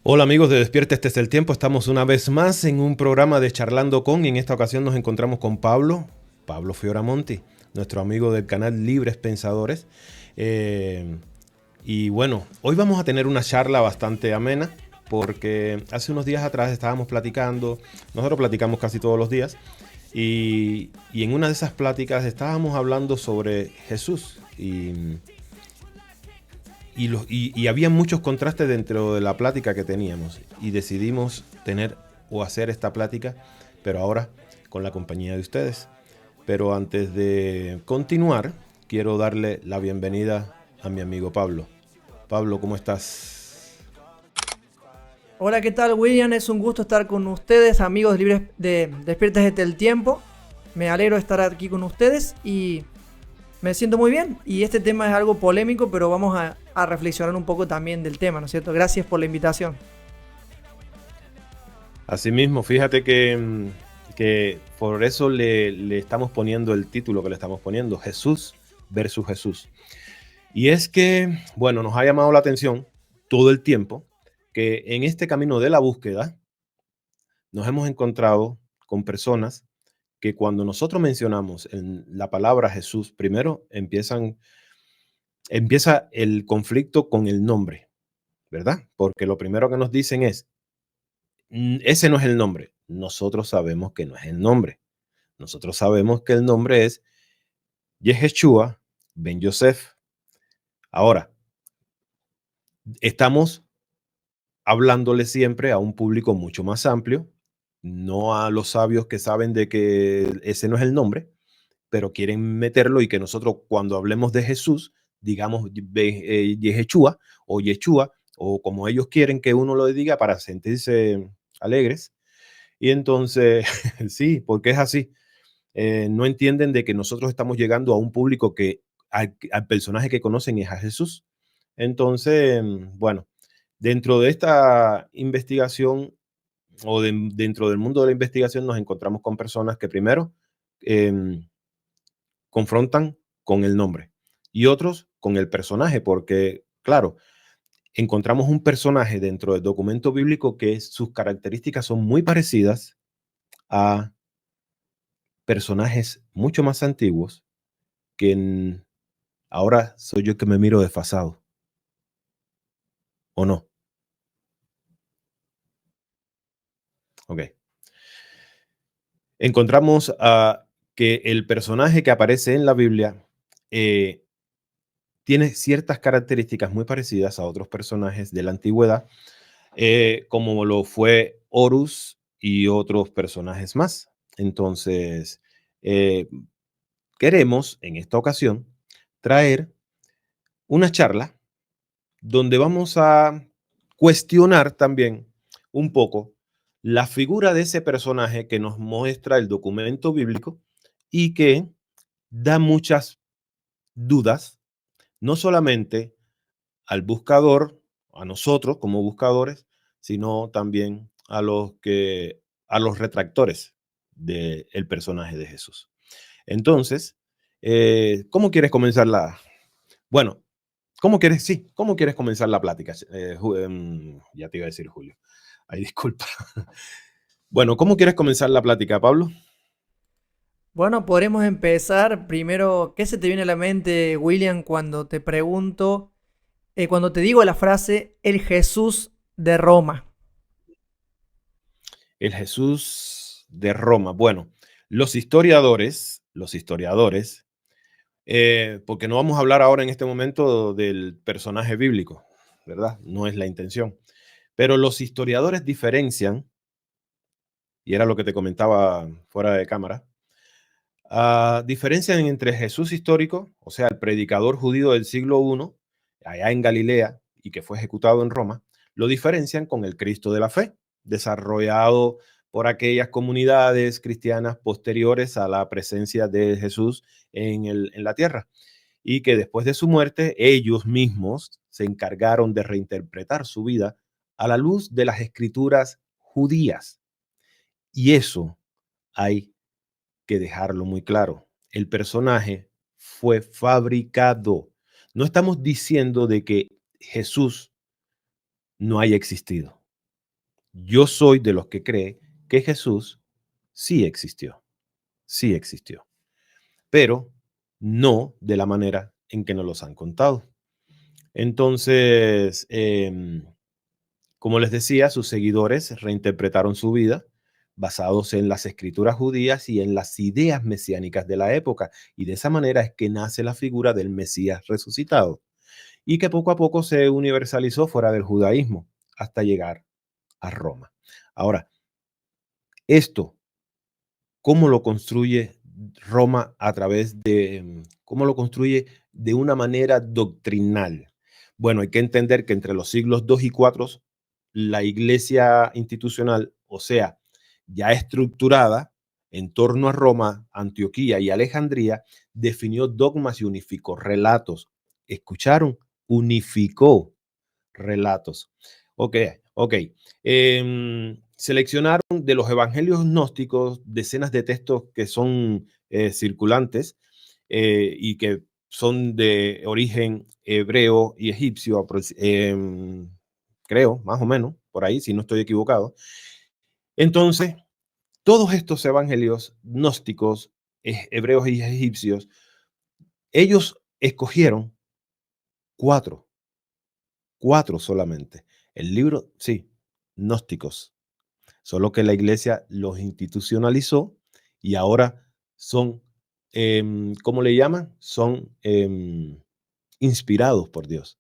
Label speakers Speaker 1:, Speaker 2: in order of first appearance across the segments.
Speaker 1: Hola amigos de Despierta, este es el tiempo. Estamos una vez más en un programa de Charlando con, y en esta ocasión nos encontramos con Pablo Fioramonti, nuestro amigo del canal Libres Pensadores. Y bueno, hoy vamos a tener una charla bastante amena porque hace unos días atrás estábamos platicando, nosotros platicamos casi todos los días, y en una de esas pláticas estábamos hablando sobre Jesús y había muchos contrastes dentro de la plática que teníamos y decidimos tener o hacer esta plática, pero ahora con la compañía de ustedes. Pero antes de continuar, quiero darle la bienvenida a mi amigo Pablo. Pablo, ¿cómo estás?
Speaker 2: Hola, ¿qué tal, William? Es un gusto estar con ustedes, amigos libres de Despiertas desde el tiempo. Me alegro de estar aquí con ustedes y me siento muy bien. Y este tema es algo polémico, pero vamos a reflexionar un poco también del tema, ¿no es cierto? Gracias por la invitación.
Speaker 1: Asimismo, fíjate que por eso le estamos poniendo el título que le estamos poniendo, Jesús versus Jesús. Y es que, bueno, nos ha llamado la atención todo el tiempo que en este camino de la búsqueda nos hemos encontrado con personas que cuando nosotros mencionamos en la palabra Jesús, primero empieza el conflicto con el nombre, ¿verdad? Porque lo primero que nos dicen es, ese no es el nombre. Nosotros sabemos que no es el nombre. Nosotros sabemos que el nombre es Yeshua Ben Yosef. Ahora, estamos hablándole siempre a un público mucho más amplio, no a los sabios que saben de que ese no es el nombre, pero quieren meterlo y que nosotros cuando hablemos de Jesús, digamos Yeshua o Yeshua, o como ellos quieren que uno lo diga para sentirse alegres. Y entonces, sí, porque es así. No entienden de que nosotros estamos llegando a un público que al personaje que conocen es a Jesús. Entonces, bueno, dentro de esta investigación dentro del mundo de la investigación nos encontramos con personas que primero eh, confrontan con el nombre y otros con el personaje, porque claro, encontramos un personaje dentro del documento bíblico que sus características son muy parecidas a personajes mucho más antiguos que ahora soy yo que me miro desfasado, ¿o no? Ok. Encontramos que el personaje que aparece en la Biblia eh, tiene ciertas características muy parecidas a otros personajes de la antigüedad, como lo fue Horus y otros personajes más. Entonces, eh, queremos en esta ocasión traer una charla donde vamos a cuestionar también un poco la figura de ese personaje que nos muestra el documento bíblico y que da muchas dudas, no solamente al buscador, a nosotros como buscadores, sino también a los retractores del personaje de Jesús. Entonces, ¿cómo quieres comenzar bueno, ¿cómo quieres, sí, cómo quieres comenzar la plática? Ya te iba a decir Julio. Ay, disculpa. Bueno, ¿cómo quieres comenzar la plática, Pablo?
Speaker 2: Bueno, podremos empezar primero. ¿Qué se te viene a la mente, William, cuando te pregunto, cuando te digo la frase, el Jesús de Roma?
Speaker 1: El Jesús de Roma. Bueno, los historiadores, porque no vamos a hablar ahora en este momento del personaje bíblico, ¿verdad? No es la intención. Pero los historiadores diferencian, y era lo que te comentaba fuera de cámara, diferencian entre Jesús histórico, o sea, el predicador judío del siglo I, allá en Galilea, y que fue ejecutado en Roma, lo diferencian con el Cristo de la fe, desarrollado por aquellas comunidades cristianas posteriores a la presencia de Jesús en la tierra, y que después de su muerte ellos mismos se encargaron de reinterpretar su vida a la luz de las escrituras judías. Y eso hay que dejarlo muy claro. El personaje fue fabricado. No estamos diciendo de que Jesús no haya existido. yo soy de los que cree que Jesús sí existió, pero no de la manera en que nos los han contado. Entonces, como les decía, sus seguidores reinterpretaron su vida basados en las escrituras judías y en las ideas mesiánicas de la época, y de esa manera es que nace la figura del Mesías resucitado, y que poco a poco se universalizó fuera del judaísmo hasta llegar a Roma. Ahora, esto, ¿cómo lo construye Roma a través de, cómo lo construye de una manera doctrinal? Bueno, hay que entender que entre los siglos 2 y 4, la iglesia institucional, o sea, ya estructurada en torno a Roma, Antioquía y Alejandría, definió dogmas y unificó relatos. ¿Escucharon? Unificó relatos. Ok, ok. Seleccionaron de los evangelios gnósticos decenas de textos que son circulantes y que son de origen hebreo y egipcio, creo, más o menos, por ahí, si no estoy equivocado. Entonces, todos estos evangelios gnósticos, hebreos y egipcios, ellos escogieron cuatro solamente. El libro, sí, gnósticos, solo que la iglesia los institucionalizó y ahora son, ¿cómo le llaman? Son inspirados por Dios.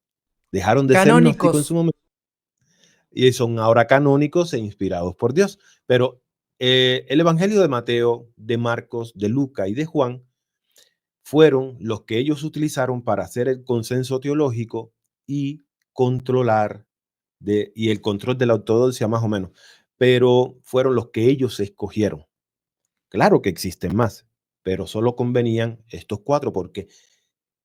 Speaker 1: Dejaron de ser gnósticos en su
Speaker 2: Canónicos.
Speaker 1: momento y son ahora canónicos e inspirados por Dios. Pero el Evangelio de Mateo, de Marcos, de Lucas y de Juan fueron los que ellos utilizaron para hacer el consenso teológico y controlar y el control de la ortodoxia más o menos, pero fueron los que ellos escogieron. Claro que existen más, pero solo convenían estos cuatro porque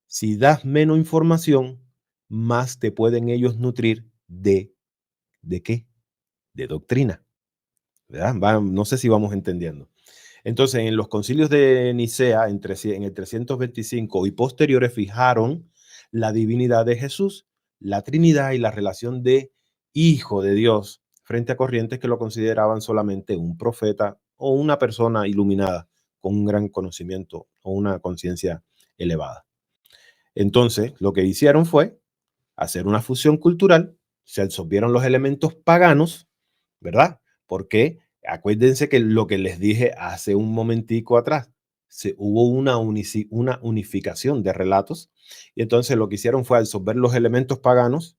Speaker 1: si das menos información, más te pueden ellos nutrir ¿de qué? De doctrina, ¿verdad? No sé si vamos entendiendo. Entonces, en los concilios de Nicea, en el 325 y posteriores, fijaron la divinidad de Jesús, la Trinidad y la relación de Hijo de Dios frente a corrientes que lo consideraban solamente un profeta o una persona iluminada con un gran conocimiento o una conciencia elevada. Entonces, lo que hicieron fue hacer una fusión cultural, se absorbieron los elementos paganos, ¿verdad? Porque acuérdense que lo que les dije hace un momentico atrás, hubo una unificación de relatos y entonces lo que hicieron fue absorber los elementos paganos,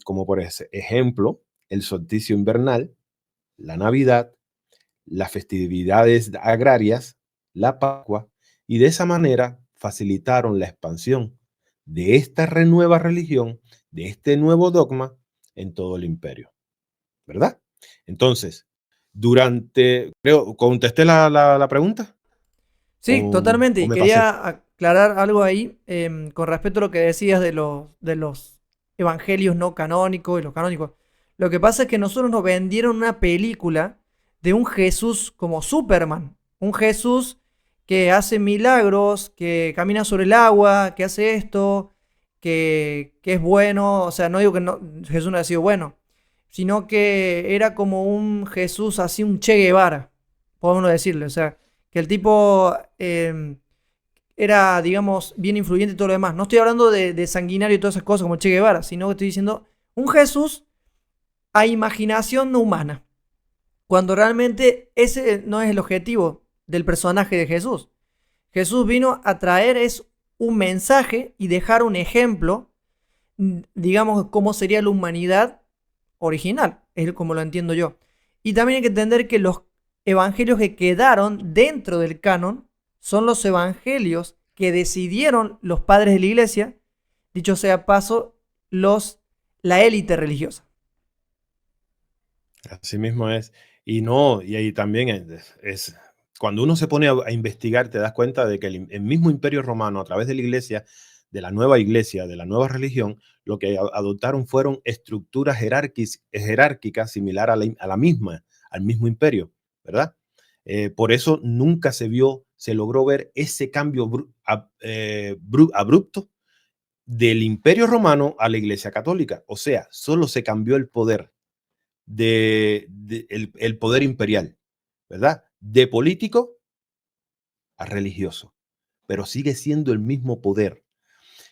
Speaker 1: como por ejemplo el solsticio invernal, la Navidad, las festividades agrarias, la Pascua, y de esa manera facilitaron la expansión de esta nueva religión, de este nuevo dogma en todo el imperio, ¿verdad? Entonces, creo, ¿contesté la pregunta?
Speaker 2: Sí, totalmente.
Speaker 1: O
Speaker 2: Y
Speaker 1: me pasé?
Speaker 2: quería aclarar algo ahí con respecto a lo que decías de los evangelios no canónicos y los canónicos. Lo que pasa es que nosotros nos vendieron una película de un Jesús como Superman. Un Jesús que hace milagros, que camina sobre el agua, que hace esto, que es bueno. O sea, no digo que no, Jesús no haya sido bueno, sino que era como un Jesús así, un Che Guevara, podemos decirle. O sea, que el tipo era, digamos, bien influyente y todo lo demás. No estoy hablando de sanguinario y todas esas cosas como Che Guevara, sino que estoy diciendo un Jesús a imaginación no humana. Cuando realmente ese no es el objetivo del personaje de Jesús. Jesús vino a traer es un mensaje y dejar un ejemplo, digamos, cómo sería la humanidad original, es como lo entiendo yo. Y también hay que entender que los evangelios que quedaron dentro del canon son los evangelios que decidieron los padres de la iglesia, dicho sea paso, la élite religiosa.
Speaker 1: Así mismo es. Y no, y ahí también cuando uno se pone a investigar, te das cuenta de que el mismo Imperio Romano, a través de la iglesia, iglesia, de la nueva religión, lo que adoptaron fueron estructuras jerárquicas similar a la misma, al mismo imperio, ¿verdad? Por eso nunca se logró ver ese cambio abrupto del Imperio Romano a la Iglesia Católica. O sea, solo se cambió el poder, el poder imperial, ¿verdad? De político a religioso, pero sigue siendo el mismo poder.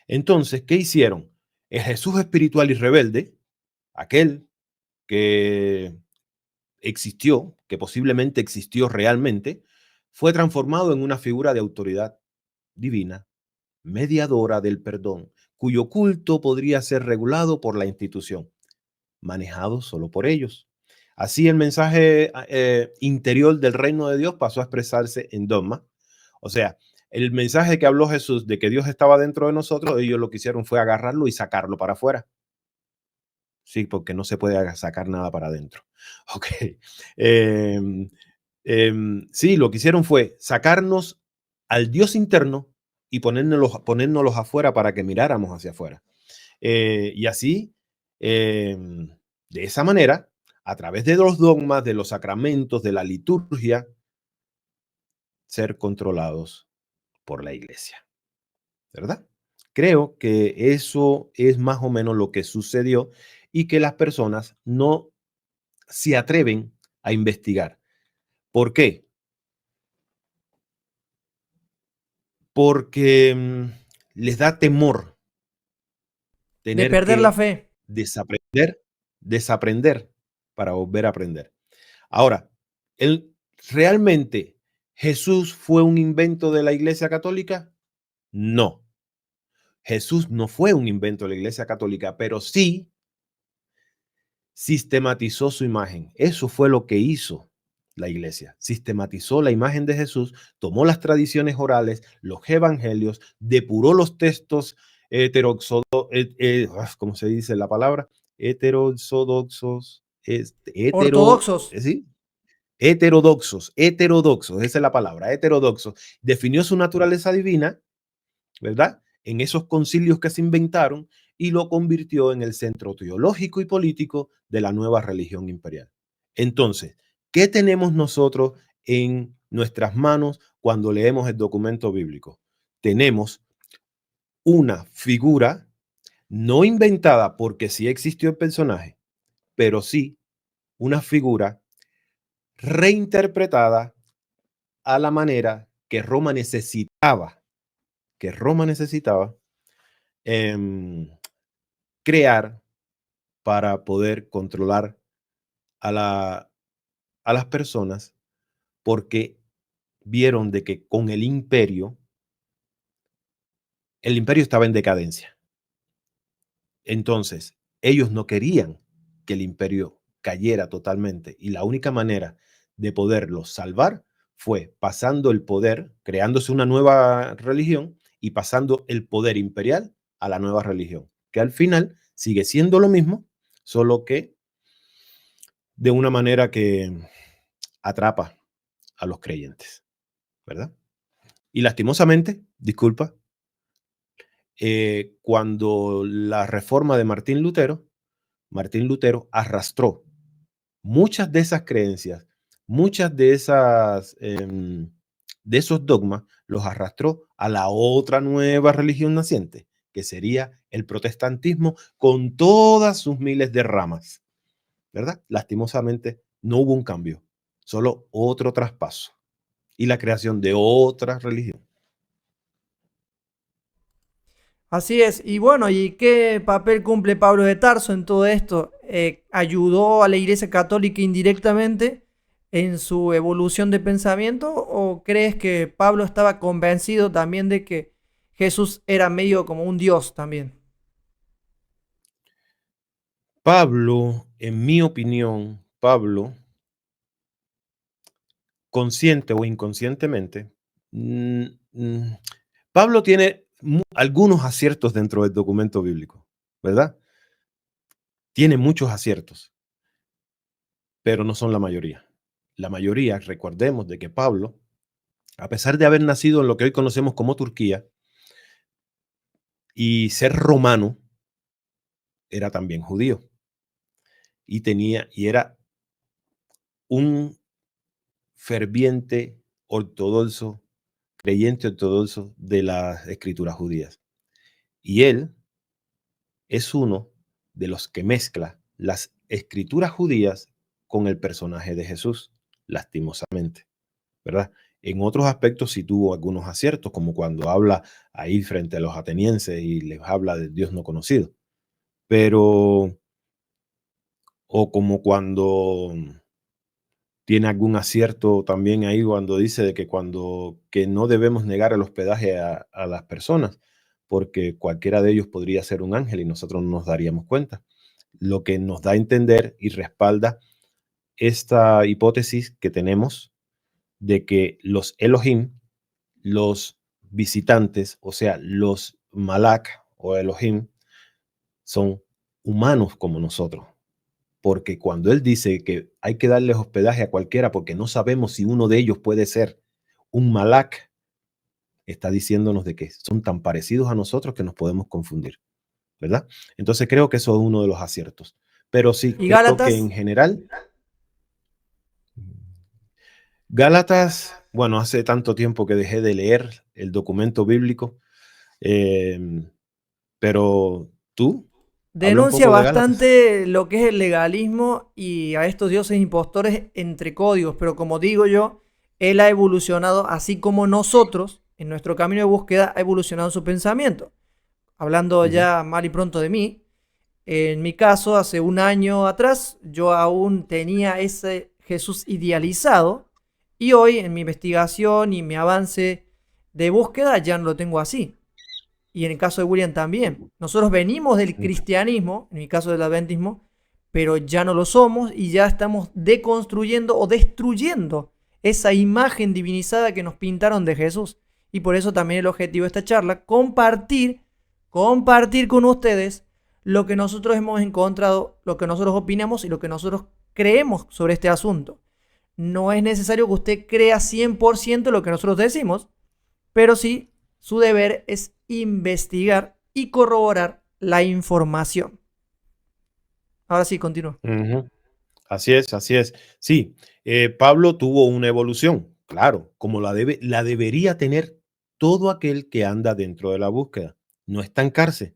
Speaker 1: Entonces, ¿qué hicieron? El Jesús espiritual y rebelde, aquel que existió, que posiblemente existió realmente, fue transformado en una figura de autoridad divina, mediadora del perdón, cuyo culto podría ser regulado por la institución, manejado solo por ellos. Así el mensaje interior del reino de Dios pasó a expresarse en dogma. O sea, el mensaje que habló Jesús de que Dios estaba dentro de nosotros, ellos lo que hicieron fue agarrarlo y sacarlo para afuera. Sí, porque no se puede sacar nada para adentro. Ok. Sí, lo que hicieron fue sacarnos al Dios interno y ponérnoslos afuera para que miráramos hacia afuera. Y así, de esa manera, a través de los dogmas, de los sacramentos, de la liturgia, ser controlados por la iglesia, ¿verdad? Creo que eso es más o menos lo que sucedió y que las personas no se atreven a investigar. ¿Por qué? Porque les da temor
Speaker 2: De
Speaker 1: tener
Speaker 2: perder la
Speaker 1: que
Speaker 2: fe.
Speaker 1: desaprender para volver a aprender. Ahora, ¿realmente Jesús fue un invento de la Iglesia Católica? No. Jesús no fue un invento de la Iglesia Católica, pero sí sistematizó su imagen. Eso fue lo que hizo la iglesia. Sistematizó la imagen de Jesús, tomó las tradiciones orales, los evangelios, depuró los textos ¿cómo se dice la palabra? Heterodoxos,
Speaker 2: Ortodoxos.
Speaker 1: ¿sí? Heterodoxos, esa es la palabra, heterodoxos. Definió su naturaleza divina, ¿verdad? En esos concilios que se inventaron y lo convirtió en el centro teológico y político de la nueva religión imperial. Entonces, ¿qué tenemos nosotros en nuestras manos cuando leemos el documento bíblico? Tenemos una figura no inventada porque sí existió el personaje, pero sí una figura reinterpretada a la manera que Roma necesitaba eh, crear para poder controlar a, a las personas porque vieron de que con el imperio estaba en decadencia. Entonces, ellos no querían que el imperio cayera totalmente y la única manera de poderlo salvar fue pasando el poder, creándose una nueva religión y pasando el poder imperial a la nueva religión, que al final sigue siendo lo mismo, solo que de una manera que atrapa a los creyentes, ¿verdad? Y lastimosamente, disculpa, cuando la reforma de Martín Lutero arrastró muchas de esas creencias, muchas de esos dogmas, los arrastró a la otra nueva religión naciente, que sería el protestantismo con todas sus miles de ramas, ¿verdad? Lastimosamente no hubo un cambio, solo otro traspaso y la creación de otra religión.
Speaker 2: Así es. Y bueno, ¿y qué papel cumple Pablo de Tarso en todo esto? ¿Ayudó a la Iglesia Católica indirectamente en su evolución de pensamiento? ¿O crees que Pablo estaba convencido también de que Jesús era medio como un Dios también?
Speaker 1: Pablo, en mi opinión, Pablo, consciente o inconscientemente, mm, mm, Pablo tiene algunos aciertos dentro del documento bíblico, ¿verdad? Tiene muchos aciertos, pero no son la mayoría. La mayoría, recordemos de que Pablo, a pesar de haber nacido en lo que hoy conocemos como Turquía y ser romano, era también judío y era un ferviente ortodoxo, creyente ortodoxo de las escrituras judías. Y él es uno de los que mezcla las escrituras judías con el personaje de Jesús, lastimosamente, ¿verdad? En otros aspectos sí tuvo algunos aciertos, como cuando habla ahí frente a los atenienses y les habla del Dios no conocido. Pero, o como cuando tiene algún acierto también ahí cuando dice de que no debemos negar el hospedaje a las personas, porque cualquiera de ellos podría ser un ángel y nosotros no nos daríamos cuenta. Lo que nos da a entender y respalda esta hipótesis que tenemos de que los Elohim, los visitantes, o sea, los Malak o Elohim, son humanos como nosotros. Porque cuando él dice que hay que darles hospedaje a cualquiera porque no sabemos si uno de ellos puede ser un Malak, está diciéndonos de que son tan parecidos a nosotros que nos podemos confundir, ¿verdad? Entonces creo que eso es uno de los aciertos. Pero sí,
Speaker 2: ¿Y
Speaker 1: creo que
Speaker 2: Gálatas?
Speaker 1: en general, Gálatas, bueno, hace tanto tiempo que dejé de leer el documento bíblico, pero tú, habla un
Speaker 2: Denuncia
Speaker 1: poco de Gálatas.
Speaker 2: bastante lo que es el legalismo y a estos dioses impostores entre códigos, pero como digo yo, él ha evolucionado así como nosotros, en nuestro camino de búsqueda, ha evolucionado su pensamiento. Hablando
Speaker 1: Ujú,
Speaker 2: ya mal y pronto de mí, en mi caso, hace un año atrás, yo aún tenía ese Jesús idealizado y hoy en mi investigación y mi avance de búsqueda ya no lo tengo así. Y en el caso de William también. Nosotros venimos del
Speaker 1: ujú.
Speaker 2: cristianismo, en mi caso del adventismo, pero ya no lo somos y ya estamos deconstruyendo o destruyendo esa imagen divinizada que nos pintaron de Jesús. Y por eso también el objetivo de esta charla, compartir con ustedes lo que nosotros hemos encontrado, lo que nosotros opinamos y lo que nosotros creemos sobre este asunto. No es necesario que usted crea 100% lo que nosotros decimos, pero sí su deber es investigar y corroborar la información. Ahora sí, continúo.
Speaker 1: Ujú. Así es, así es. Sí, Pablo tuvo una evolución, claro, como la debería tener todo aquel que anda dentro de la búsqueda, no estancarse.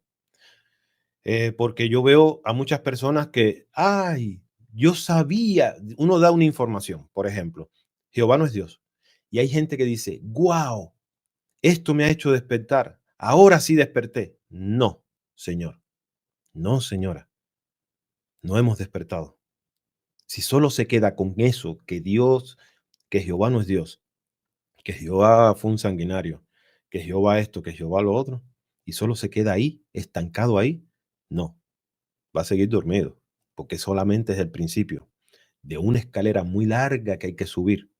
Speaker 1: Porque yo veo a muchas personas que, ay, yo sabía, uno da una información, por ejemplo, Jehová no es Dios. Y hay gente que dice, wow, esto me ha hecho despertar, ahora sí desperté. No, señor, no, señora, no hemos despertado. Si solo se queda con eso, que Jehová no es Dios, que Jehová fue un sanguinario, que Jehová esto, que Jehová lo otro, y solo se queda ahí, estancado ahí, no, va a seguir dormido, porque solamente es el principio de una escalera muy larga que hay que subir,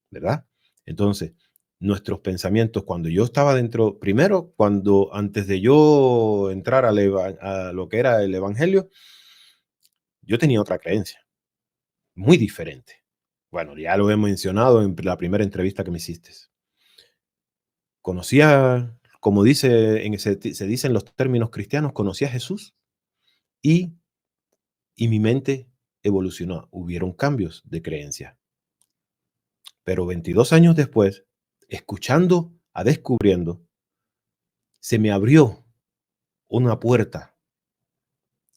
Speaker 1: ¿verdad? Entonces, nuestros pensamientos, cuando yo estaba dentro, primero, cuando antes de yo entrar a lo que era el Evangelio, yo tenía otra creencia muy diferente. Bueno, ya lo he mencionado en la primera entrevista que me hiciste. Conocía, como se dice en los términos cristianos, conocí a Jesús y, y mi mente evolucionó. Hubieron cambios de creencia. Pero 22 años después, escuchando a Descubriendo, se me abrió una puerta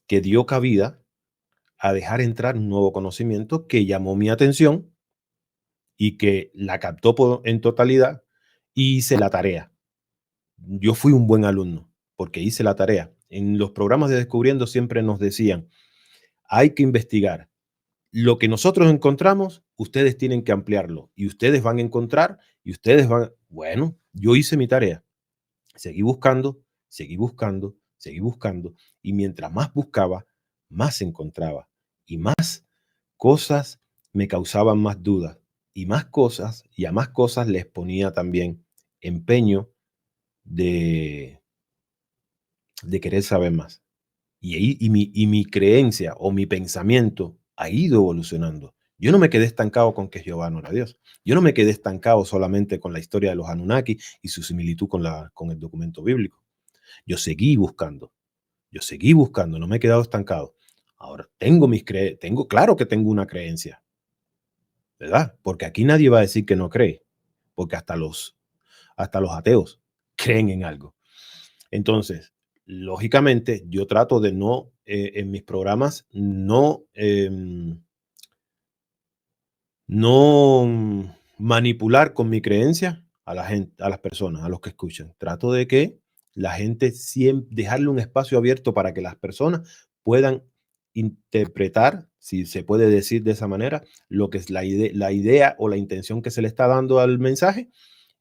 Speaker 1: que dio cabida a dejar entrar un nuevo conocimiento que llamó mi atención y que la captó en totalidad y hice la tarea. Yo fui un buen alumno porque hice la tarea. En los programas de Descubriendo siempre nos decían, hay que investigar. Lo que nosotros encontramos, ustedes tienen que ampliarlo y ustedes van a encontrar y ustedes van, bueno, yo hice mi tarea. Seguí buscando, seguí buscando, seguí buscando y mientras más buscaba, más encontraba y más cosas me causaban más dudas y más cosas y a más cosas les ponía también empeño de querer saber más. Y mi creencia o mi pensamiento ha ido evolucionando. Yo no me quedé estancado con que Jehová no era Dios. Yo no me quedé estancado solamente con la historia de los Anunnaki y su similitud con el documento bíblico. Yo seguí buscando. Yo seguí buscando. No me he quedado estancado. Ahora, claro que tengo una creencia, ¿verdad? Porque aquí nadie va a decir que no cree. Porque hasta los ateos creen en algo. Entonces, lógicamente, yo trato de no, en mis programas, no manipular con mi creencia a la gente, a las personas, a los que escuchan. Trato de que la gente siempre, dejarle un espacio abierto para que las personas puedan interpretar, si se puede decir de esa manera, lo que es la idea o la intención que se le está dando al mensaje,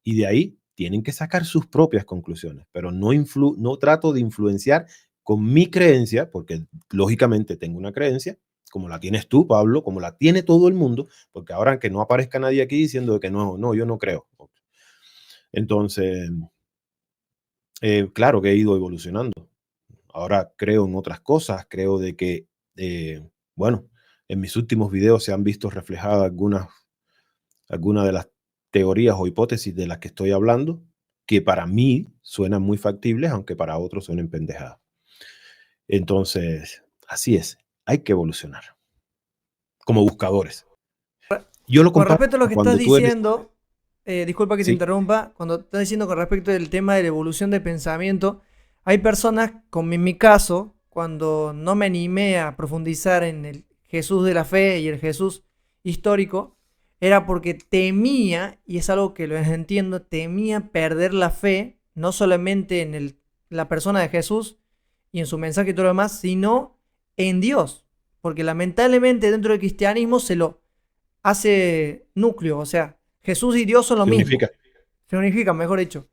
Speaker 1: y de ahí tienen que sacar sus propias conclusiones, pero no trato de influenciar con mi creencia, porque lógicamente tengo una creencia, como la tienes tú, Pablo, como la tiene todo el mundo, porque ahora que no aparezca nadie aquí diciendo que no, no, yo no creo. Entonces, claro que he ido evolucionando. Ahora creo en otras cosas, creo de que, bueno, en mis últimos videos se han visto reflejadas algunas de las teorías o hipótesis de las que estoy hablando, que para mí suenan muy factibles, aunque para otros suenen pendejadas. Entonces, así es, hay que evolucionar como buscadores. Yo lo
Speaker 2: Con
Speaker 1: comparo
Speaker 2: respecto a lo
Speaker 1: a
Speaker 2: que estás
Speaker 1: cuando tú eres...
Speaker 2: diciendo, disculpa que te
Speaker 1: Sí,
Speaker 2: interrumpa, cuando estás diciendo con respecto al tema de la evolución de pensamiento, hay personas, como en mi caso, cuando no me animé a profundizar en el Jesús de la fe y el Jesús histórico, era porque temía, y es algo que lo entiendo, temía perder la fe, no solamente en la persona de Jesús y en su mensaje y todo lo demás, sino en Dios. Porque lamentablemente dentro del cristianismo se lo hace núcleo, o sea, Jesús y Dios son lo
Speaker 1: se
Speaker 2: mismo,
Speaker 1: unifica.
Speaker 2: se unifican, mejor dicho.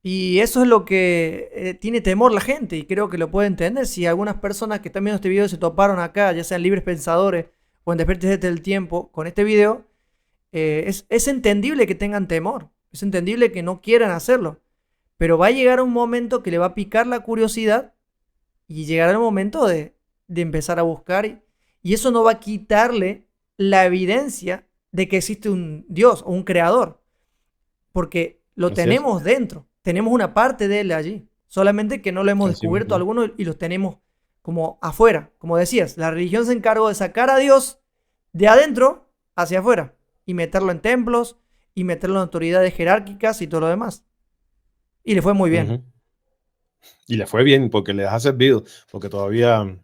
Speaker 2: Y eso es lo que tiene temor la gente y creo que lo puede entender. Si algunas personas que están viendo este video se toparon acá, ya sean libres pensadores o en Despiertes desde el Tiempo, con este video, es entendible que tengan temor, es entendible que no quieran hacerlo, pero va a llegar un momento que le va a picar la curiosidad y llegará el momento de empezar a buscar y eso no va a quitarle la evidencia de que existe un Dios o un creador, porque lo
Speaker 1: Así es,
Speaker 2: tenemos dentro, tenemos una parte de él allí, solamente que no lo hemos
Speaker 1: así
Speaker 2: descubierto
Speaker 1: mismo.
Speaker 2: algunos y los tenemos como afuera, como decías, la religión se encargó de sacar a Dios de adentro hacia afuera y meterlo en templos y meterlo en autoridades jerárquicas y todo lo demás. Y le fue muy bien.
Speaker 1: Ujú. Y le fue bien porque les ha servido, porque todavía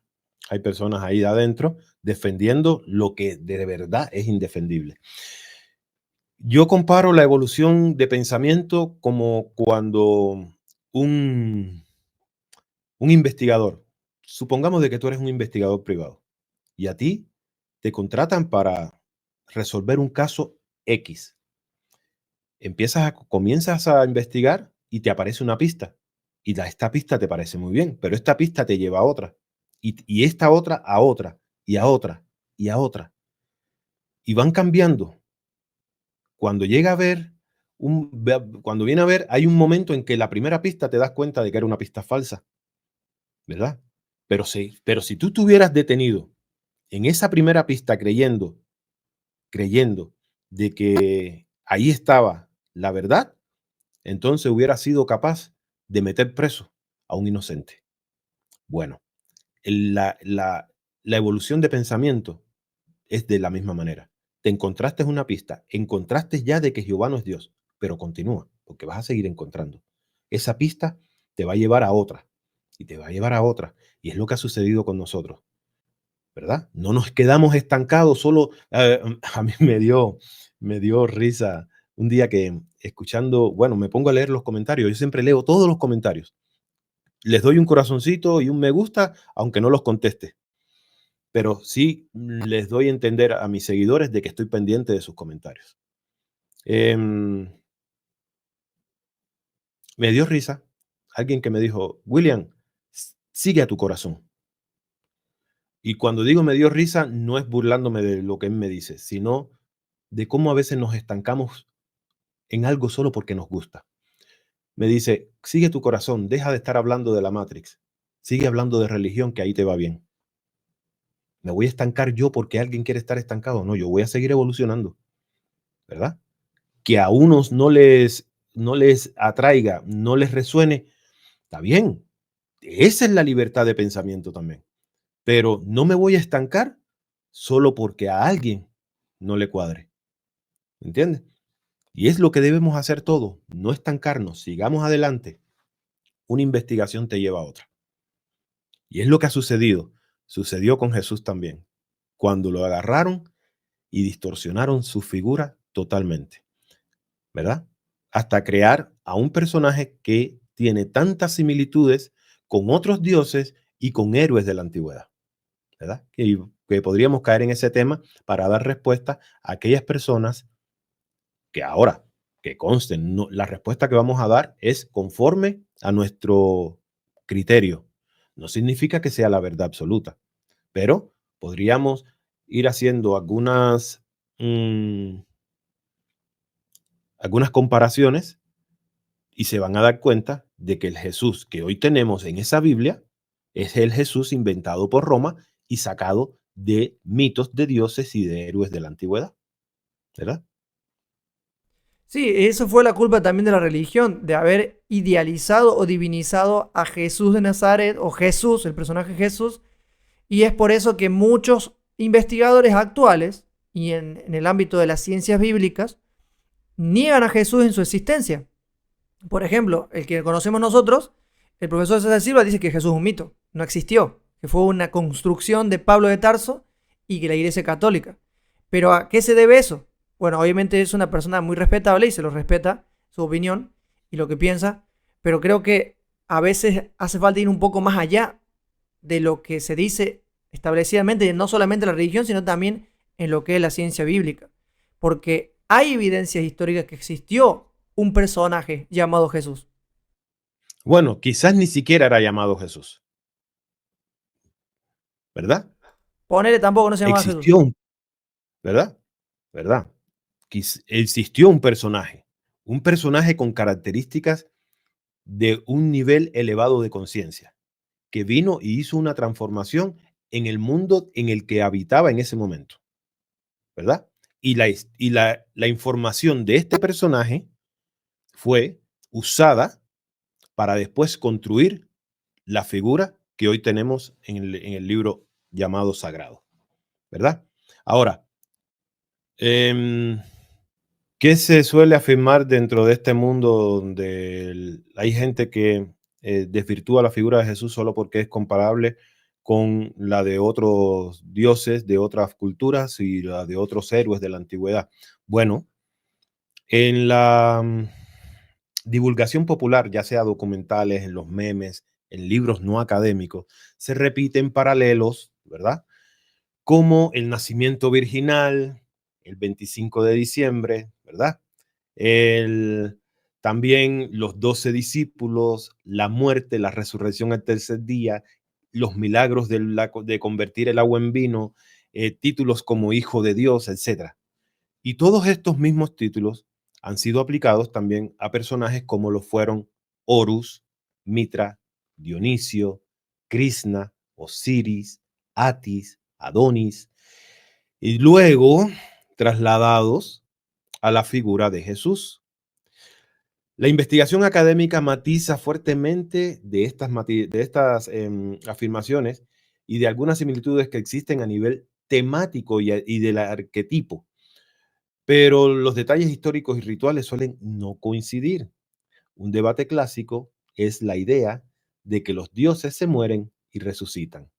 Speaker 1: hay personas ahí adentro defendiendo lo que de verdad es indefendible. Yo comparo la evolución de pensamiento como cuando un, un investigador, supongamos de que tú eres un investigador privado y a ti te contratan para resolver un caso X. Comienzas a investigar y te aparece una pista. Y esta pista te parece muy bien, pero esta pista te lleva a otra. Y esta otra a otra, y a otra, y a otra. Y van cambiando. Cuando llega a ver, cuando viene a ver, hay un momento en que la primera pista te das cuenta de que era una pista falsa, ¿verdad? Pero si tú estuvieras detenido en esa primera pista creyendo de que ahí estaba la verdad, entonces hubiera sido capaz de meter preso a un inocente. Bueno, la evolución de pensamiento es de la misma manera. Te encontraste una pista, encontraste ya de que Jehová no es Dios, pero continúa, porque vas a seguir encontrando. Esa pista te va a llevar a otra, y te va a llevar a otra, y es lo que ha sucedido con nosotros, ¿verdad? No nos quedamos estancados solo. A mí me dio risa un día que escuchando, bueno, me pongo a leer los comentarios, yo siempre leo todos los comentarios, les doy un corazoncito y un me gusta, aunque no los conteste, pero sí les doy a entender a mis seguidores de que estoy pendiente de sus comentarios. Em, Me dio risa alguien que me dijo, William, sigue a tu corazón. Y cuando digo me dio risa, no es burlándome de lo que él me dice, sino de cómo a veces nos estancamos en algo solo porque nos gusta. Me dice, sigue tu corazón, deja de estar hablando de la Matrix, sigue hablando de religión, que ahí te va bien. ¿Me voy a estancar yo porque alguien quiere estar estancado? No, yo voy a seguir evolucionando, ¿verdad? Que a unos no les atraiga, no les resuene, está bien. Esa es la libertad de pensamiento también. Pero no me voy a estancar solo porque a alguien no le cuadre. ¿Entiendes? Y es lo que debemos hacer todos, no estancarnos, sigamos adelante. Una investigación te lleva a otra. Y es lo que ha sucedido. Sucedió con Jesús también, cuando lo agarraron y distorsionaron su figura totalmente, ¿verdad? Hasta crear a un personaje que tiene tantas similitudes con otros dioses y con héroes de la antigüedad, ¿verdad? Que podríamos caer en ese tema para dar respuesta a aquellas personas que ahora, que consten, no, la respuesta que vamos a dar es conforme a nuestro criterio. No significa que sea la verdad absoluta, pero podríamos ir haciendo algunas comparaciones y se van a dar cuenta de que el Jesús que hoy tenemos en esa Biblia es el Jesús inventado por Roma y sacado de mitos de dioses y de héroes de la antigüedad, ¿verdad?
Speaker 2: Sí, eso fue la culpa también de la religión, de haber idealizado o divinizado a Jesús de Nazaret, o Jesús, el personaje Jesús, y es por eso que muchos investigadores actuales, y en el ámbito de las ciencias bíblicas, niegan a Jesús en su existencia. Por ejemplo, el que conocemos nosotros, el profesor César Silva dice que Jesús es un mito, no existió, que fue una construcción de Pablo de Tarso y que la Iglesia Católica. Pero ¿a qué se debe eso? Bueno, obviamente es una persona muy respetable y se lo respeta su opinión y lo que piensa, pero creo que a veces hace falta ir un poco más allá de lo que se dice establecidamente, no solamente en la religión, sino también en lo que es la ciencia bíblica. Porque hay evidencias históricas que existió un personaje llamado Jesús.
Speaker 1: Bueno, quizás ni siquiera era llamado Jesús, ¿verdad?
Speaker 2: Ponele tampoco no se llamaba Jesús.
Speaker 1: Existió ¿verdad? ¿Verdad? Existió un personaje con características de un nivel elevado de conciencia, que vino y hizo una transformación en el mundo en el que habitaba en ese momento, ¿verdad? Y la información de este personaje fue usada para después construir la figura que hoy tenemos en el libro llamado Sagrado, ¿verdad? Ahora, ¿qué se suele afirmar dentro de este mundo donde hay gente que desvirtúa la figura de Jesús solo porque es comparable con la de otros dioses de otras culturas y la de otros héroes de la antigüedad? Bueno, en la divulgación popular, ya sea documentales, en los memes, en libros no académicos, se repiten paralelos, ¿verdad? Como el nacimiento virginal, el 25 de diciembre, ¿verdad? El, también los 12 discípulos, la muerte, la resurrección al tercer día, los milagros de convertir el agua en vino, títulos como Hijo de Dios, etc. Y todos estos mismos títulos han sido aplicados también a personajes como lo fueron Horus, Mitra, Dionisio, Krishna, Osiris, Atis, Adonis, y luego trasladados a la figura de Jesús. La investigación académica matiza fuertemente de estas afirmaciones y de algunas similitudes que existen a nivel temático y del arquetipo, pero los detalles históricos y rituales suelen no coincidir. Un debate clásico es la idea de que los dioses se mueren y resucitan,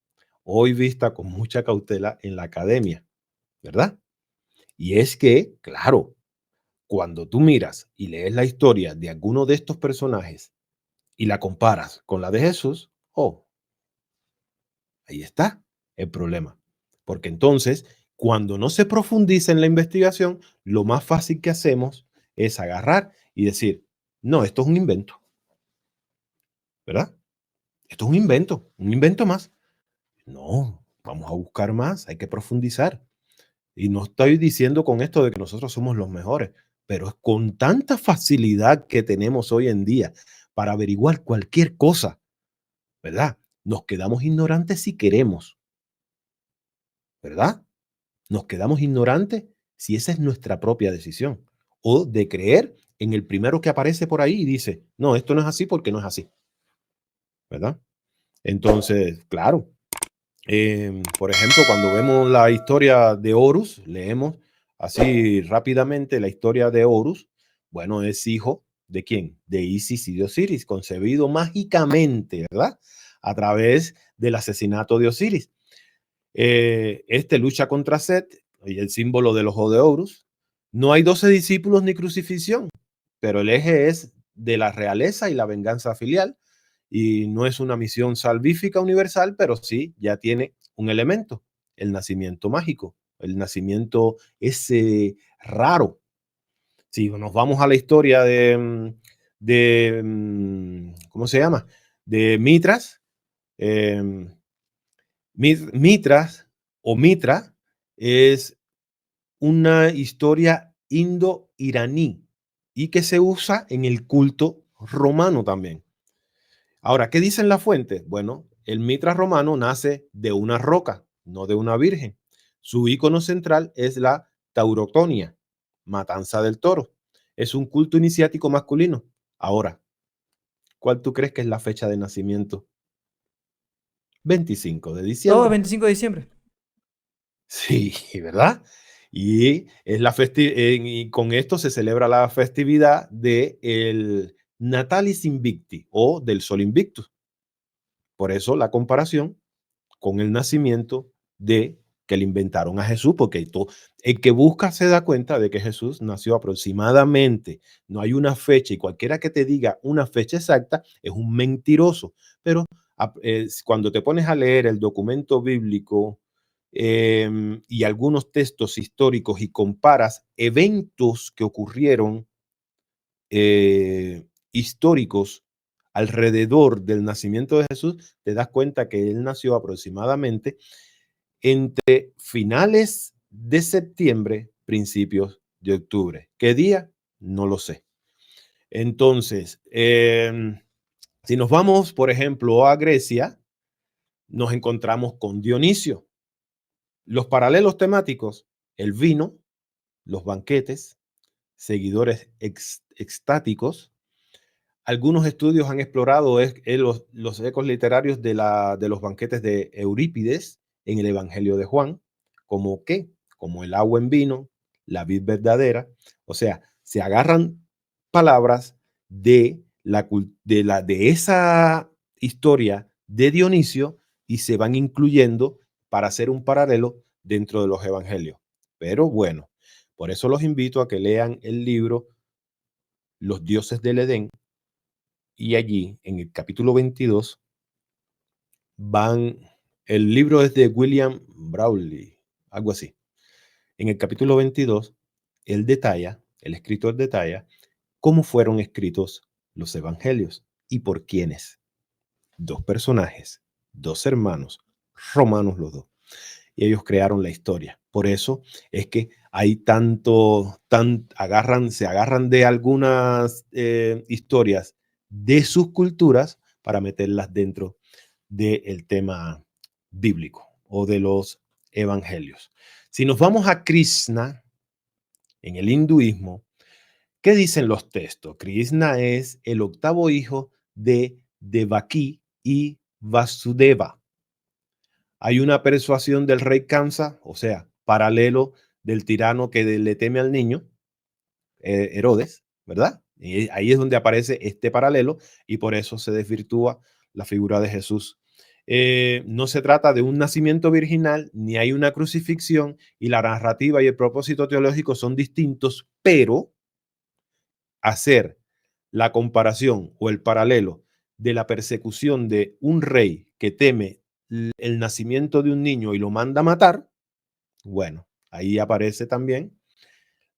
Speaker 1: hoy vista con mucha cautela en la academia, ¿verdad? Y es que, claro, cuando tú miras y lees la historia de alguno de estos personajes y la comparas con la de Jesús, oh, ahí está el problema. Porque entonces, cuando no se profundiza en la investigación, lo más fácil que hacemos es agarrar y decir, no, esto es un invento, ¿verdad? Esto es un invento más. No, vamos a buscar más, hay que profundizar. Y no estoy diciendo con esto de que nosotros somos los mejores, pero es con tanta facilidad que tenemos hoy en día para averiguar cualquier cosa, ¿verdad? Nos quedamos ignorantes si queremos, ¿verdad? Nos quedamos ignorantes si esa es nuestra propia decisión o de creer en el primero que aparece por ahí y dice, no, esto no es así porque no es así, ¿verdad? Entonces, claro, por ejemplo, cuando vemos la historia de Horus, leemos así rápidamente la historia de Horus. Bueno, es hijo de quién? De Isis y de Osiris, concebido mágicamente, ¿verdad? a través del asesinato de Osiris. Este lucha contra Set y el símbolo del ojo de Horus. No hay 12 discípulos ni crucifixión, pero el eje es de la realeza y la venganza filial, y no es una misión salvífica universal, pero sí ya tiene un elemento, el nacimiento mágico, el nacimiento ese raro. Si nos vamos a la historia ¿cómo se llama? De Mitras, eh, Mitras o Mitra es una historia indo-iraní y que se usa en el culto romano también. Ahora, ¿qué dicen las fuentes? Bueno, el Mitra romano nace de una roca, no de una virgen. Su ícono central es la taurotonia, matanza del toro. Es un culto iniciático masculino. Ahora, ¿cuál tú crees que es la fecha de nacimiento? 25 de
Speaker 2: Todo el
Speaker 1: diciembre.
Speaker 2: 25 de diciembre.
Speaker 1: Sí, ¿verdad? Y es y con esto se celebra la festividad de el Natalis Invicti o del Sol Invictus. Por eso la comparación con el nacimiento de que le inventaron a Jesús, porque el que busca se da cuenta de que Jesús nació aproximadamente, no hay una fecha, y cualquiera que te diga una fecha exacta es un mentiroso. Pero cuando te pones a leer el documento bíblico y algunos textos históricos y comparas eventos que ocurrieron históricos alrededor del nacimiento de Jesús, te das cuenta que él nació aproximadamente entre finales de septiembre, principios de octubre. ¿Qué día? No lo sé. Entonces, si nos vamos, por ejemplo, a Grecia, nos encontramos con Dionisio. Los paralelos temáticos, el vino, los banquetes, seguidores extáticos. Algunos estudios han explorado los ecos literarios de los banquetes de Eurípides en el Evangelio de Juan, como qué, como el agua en vino, la vid verdadera. O sea, se agarran palabras de esa historia de Dionisio y se van incluyendo para hacer un paralelo dentro de los evangelios. Pero bueno, por eso los invito a que lean el libro Los dioses del Edén, y allí en el capítulo 22 el libro es de William Brawley, algo así. En el capítulo 22, el escritor detalla cómo fueron escritos los evangelios y por quiénes. Dos personajes, dos hermanos, romanos los dos. Y ellos crearon la historia. Por eso es que hay se agarran de algunas historias de sus culturas para meterlas dentro del tema bíblico o de los evangelios. Si nos vamos a Krishna, en el hinduismo, ¿qué dicen los textos? Krishna es el octavo hijo de Devaki y Vasudeva. Hay una persuasión del rey Kamsa, o sea, paralelo del tirano que le teme al niño, Herodes, ¿verdad? Y ahí es donde aparece este paralelo y por eso se desvirtúa la figura de Jesús. No se trata de un nacimiento virginal, ni hay una crucifixión, y la narrativa y el propósito teológico son distintos, pero hacer la comparación o el paralelo de la persecución de un rey que teme el nacimiento de un niño y lo manda a matar, bueno, ahí aparece también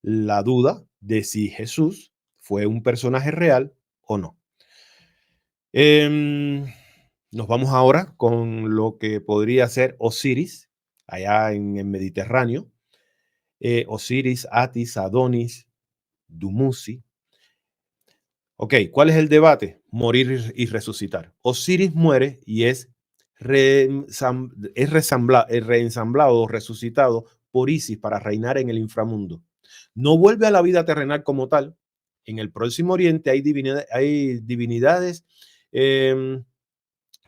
Speaker 1: la duda de si Jesús fue un personaje real o no. Nos vamos ahora con lo que podría ser Osiris, allá en el Mediterráneo. Osiris, Atis, Adonis, Dumuzi. Ok, ¿cuál es el debate? Morir y resucitar. Osiris muere y es reensamblado o resucitado por Isis para reinar en el inframundo. No vuelve a la vida terrenal como tal. En el Próximo Oriente hay divinidades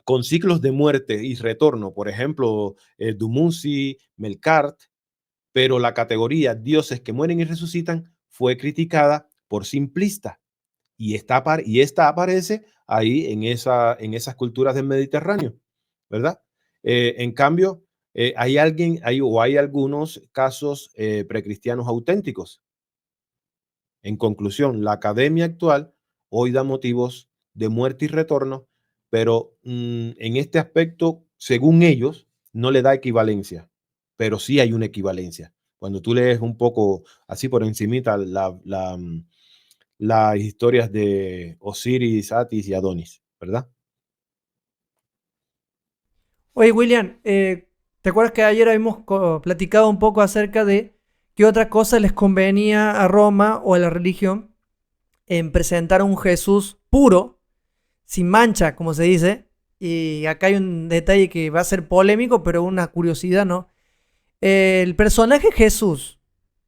Speaker 1: con ciclos de muerte y retorno. Por ejemplo, Dumuzi, Melkart, pero la categoría dioses que mueren y resucitan fue criticada por simplistas. Y esta aparece ahí en esas culturas del Mediterráneo, ¿verdad? En cambio, hay algunos casos precristianos auténticos. En conclusión, la academia actual hoy da motivos de muerte y retorno, pero en este aspecto, según ellos, no le da equivalencia, pero sí hay una equivalencia. Cuando tú lees un poco así por encimita las historias de Osiris, Atis y Adonis, ¿verdad?
Speaker 2: Oye, William, ¿te acuerdas que ayer habíamos platicado un poco acerca de qué otra cosa les convenía a Roma o a la religión en presentar a un Jesús puro, sin mancha, como se dice? Y acá hay un detalle que va a ser polémico, pero una curiosidad, ¿no? El personaje Jesús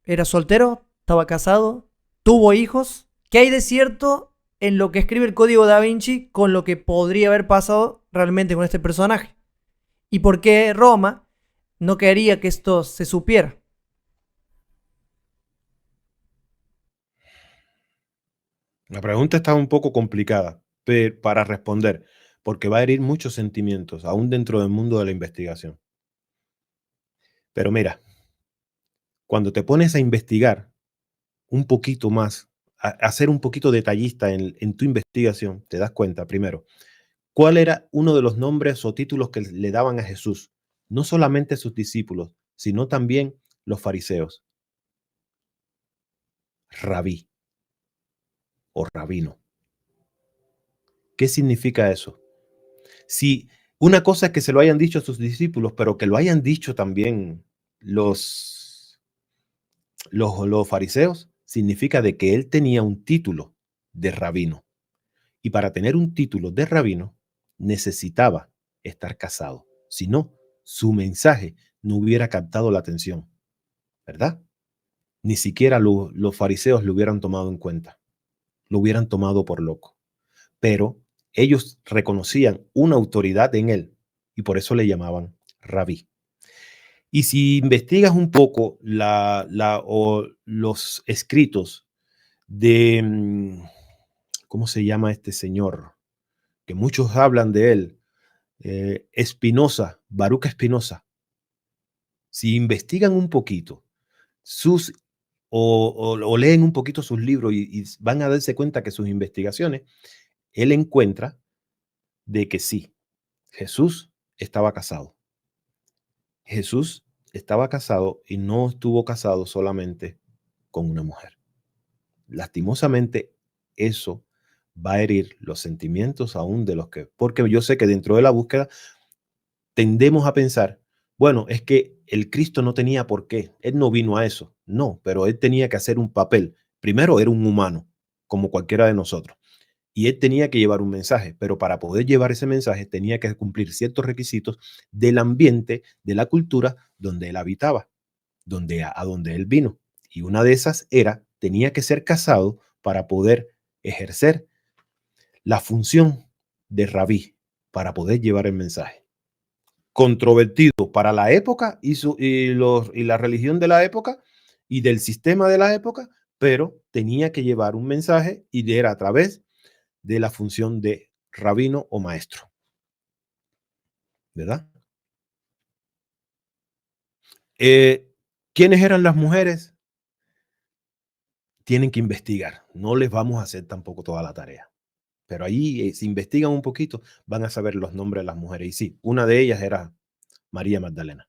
Speaker 2: era soltero, estaba casado, tuvo hijos. ¿Qué hay de cierto en lo que escribe el Código Da Vinci con lo que podría haber pasado realmente con este personaje? ¿Y por qué Roma no quería que esto se supiera?
Speaker 1: La pregunta está un poco complicada para responder, porque va a herir muchos sentimientos, aún dentro del mundo de la investigación. Pero mira, cuando te pones a investigar un poquito más, a ser un poquito detallista en tu investigación, te das cuenta, primero, cuál era uno de los nombres o títulos que le daban a Jesús, no solamente sus discípulos, sino también los fariseos, rabí o rabino. ¿Qué significa eso? Si una cosa es que se lo hayan dicho a sus discípulos, pero que lo hayan dicho también los, los fariseos, significa de que él tenía un título de rabino. Y para tener un título de rabino, necesitaba estar casado. Si no, su mensaje no hubiera captado la atención, ¿verdad? Ni siquiera los fariseos lo hubieran tomado en cuenta, lo hubieran tomado por loco. Pero ellos reconocían una autoridad en él y por eso le llamaban rabí. Y si investigas un poco los escritos de, ¿cómo se llama este señor? Que muchos hablan de él, Spinoza, Baruch Spinoza. Si investigan un poquito sus o leen un poquito sus libros y van a darse cuenta que sus investigaciones, él encuentra de que sí, Jesús estaba casado. Jesús estaba casado y no estuvo casado solamente con una mujer. Lastimosamente, eso va a herir los sentimientos aún de los que, porque yo sé que dentro de la búsqueda tendemos a pensar, bueno, es que el Cristo no tenía por qué, él no vino a eso, no, pero él tenía que hacer un papel. Primero era un humano, como cualquiera de nosotros, y él tenía que llevar un mensaje, pero para poder llevar ese mensaje tenía que cumplir ciertos requisitos del ambiente, de la cultura donde él habitaba, a donde él vino. Y una de esas era, tenía que ser casado para poder ejercer la función de rabí, para poder llevar el mensaje. Controvertido para la época y la religión de la época y del sistema de la época, pero tenía que llevar un mensaje y era a través de la función de rabino o maestro, ¿verdad? ¿Quiénes eran las mujeres? Tienen que investigar. No les vamos a hacer tampoco toda la tarea. Pero ahí, si investigan un poquito, van a saber los nombres de las mujeres. Y sí, una de ellas era María Magdalena.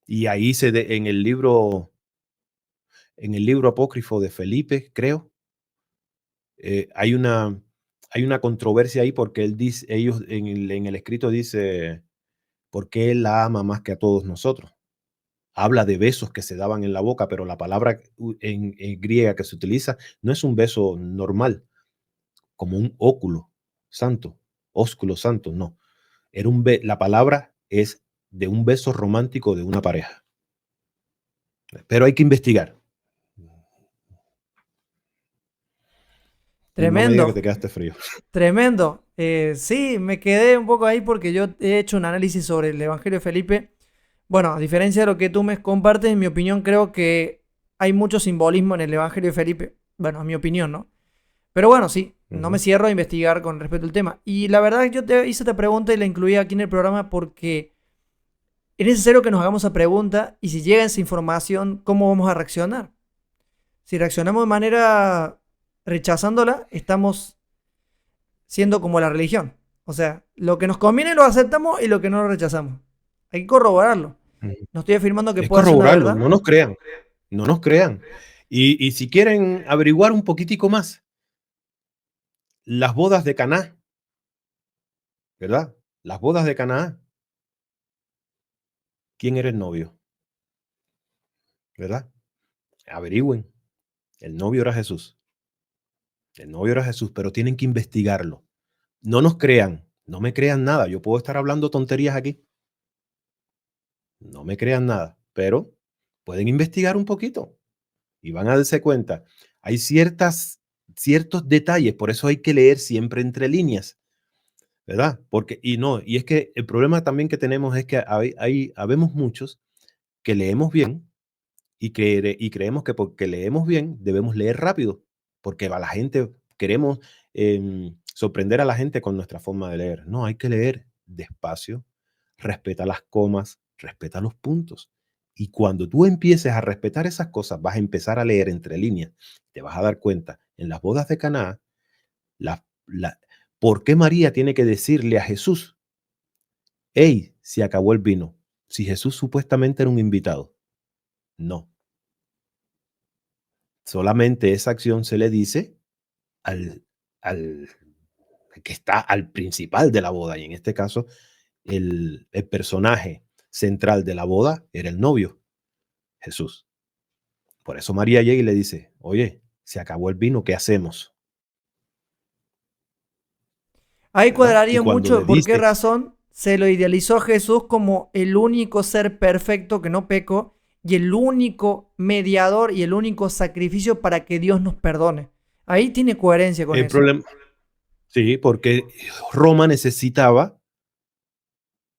Speaker 1: Y ahí en el libro apócrifo de Felipe, creo, eh, hay una, hay una controversia ahí porque él dice, ellos en el escrito dice, ¿por qué él la ama más que a todos nosotros? Habla de besos que se daban en la boca, pero la palabra en griega que se utiliza no es un beso normal, como un ósculo santo, no. La palabra es de un beso romántico de una pareja. Pero hay que investigar. No me digas que
Speaker 2: Tremendo,
Speaker 1: te quedaste frío.
Speaker 2: tremendo. Sí, me quedé un poco ahí porque yo he hecho un análisis sobre el Evangelio de Felipe. Bueno, a diferencia de lo que tú me compartes, en mi opinión creo que hay mucho simbolismo en el Evangelio de Felipe. Bueno, en mi opinión, ¿no? Pero bueno, sí, no me
Speaker 1: Ujú.
Speaker 2: cierro a investigar con respecto al tema. Y la verdad, yo te hice esta pregunta y la incluí aquí en el programa porque es necesario que nos hagamos esa pregunta y si llega esa información, ¿cómo vamos a reaccionar? Si reaccionamos de manera rechazándola, estamos siendo como la religión. O sea, lo que nos conviene lo aceptamos y lo que no lo rechazamos. Hay que corroborarlo.
Speaker 1: Ujú.
Speaker 2: No estoy afirmando que
Speaker 1: Es
Speaker 2: pueda ser una
Speaker 1: corroborarlo,
Speaker 2: verdad.
Speaker 1: no nos crean, no nos crean. Y si quieren averiguar un poquitico más, las bodas de Caná, ¿verdad? Las bodas de Caná, ¿quién era el novio? ¿Verdad? Averigüen. El novio era Jesús. El novio era Jesús, pero tienen que investigarlo. No nos crean, no me crean nada. Yo puedo estar hablando tonterías aquí. No me crean nada, pero pueden investigar un poquito y van a darse cuenta. Hay ciertos detalles, por eso hay que leer siempre entre líneas, ¿verdad? Porque, y es que el problema también que tenemos es que habemos muchos que leemos bien y creemos que porque leemos bien debemos leer rápido, porque a la gente queremos sorprender a la gente con nuestra forma de leer. No, hay que leer despacio, respeta las comas, respeta los puntos. Y cuando tú empieces a respetar esas cosas, vas a empezar a leer entre líneas. Te vas a dar cuenta, en las bodas de Caná, ¿por qué María tiene que decirle a Jesús, hey, se acabó el vino? Si Jesús supuestamente era un invitado. No, solamente esa acción se le dice al, al que está al principal de la boda. Y en este caso, el personaje central de la boda era el novio, Jesús. Por eso María llega y le dice, oye, se acabó el vino, ¿qué hacemos?
Speaker 2: Ahí
Speaker 1: ¿Verdad? Y
Speaker 2: cuadraría
Speaker 1: cuando
Speaker 2: mucho
Speaker 1: le
Speaker 2: de por qué
Speaker 1: dice,
Speaker 2: razón se lo idealizó a Jesús como el único ser perfecto que no pecó y el único mediador y el único sacrificio para que Dios nos perdone. Ahí tiene coherencia con
Speaker 1: el
Speaker 2: eso.
Speaker 1: problema, sí, porque Roma necesitaba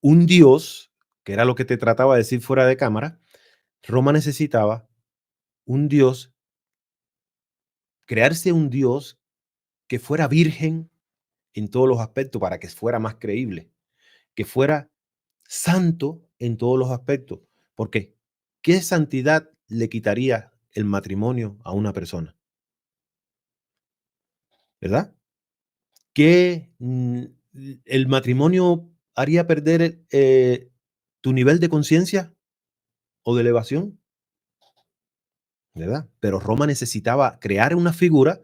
Speaker 1: un Dios, que era lo que te trataba de decir fuera de cámara, Roma necesitaba un Dios, crearse un Dios que fuera virgen en todos los aspectos para que fuera más creíble, que fuera santo en todos los aspectos. Porque, ¿qué santidad le quitaría el matrimonio a una persona? ¿Verdad? ¿Qué el matrimonio haría perder tu nivel de conciencia o de elevación? ¿Verdad? Pero Roma necesitaba crear una figura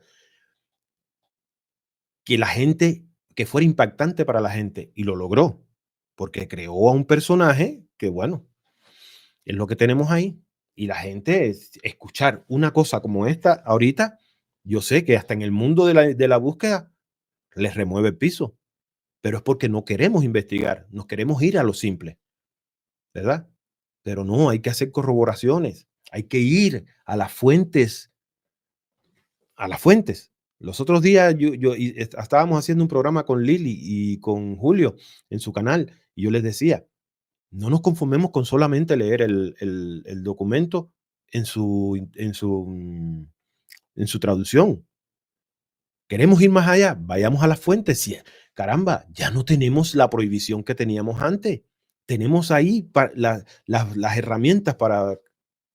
Speaker 1: que la gente, que fuera impactante para la gente, y lo logró, porque creó a un personaje que, bueno, es lo que tenemos ahí. Y la gente, escuchar una cosa como esta ahorita, yo sé que hasta en el mundo de la búsqueda les remueve el piso, pero es porque no queremos investigar, nos queremos ir a lo simple, ¿verdad? Pero no, hay que hacer corroboraciones, hay que ir a las fuentes, a las fuentes. Los otros días estábamos haciendo un programa con Lili y con Julio en su canal, y yo les decía, no nos conformemos con solamente leer el documento en su traducción. Queremos ir más allá, vayamos a las fuentes. Si, caramba, ya no tenemos la prohibición que teníamos antes. Tenemos ahí las herramientas para...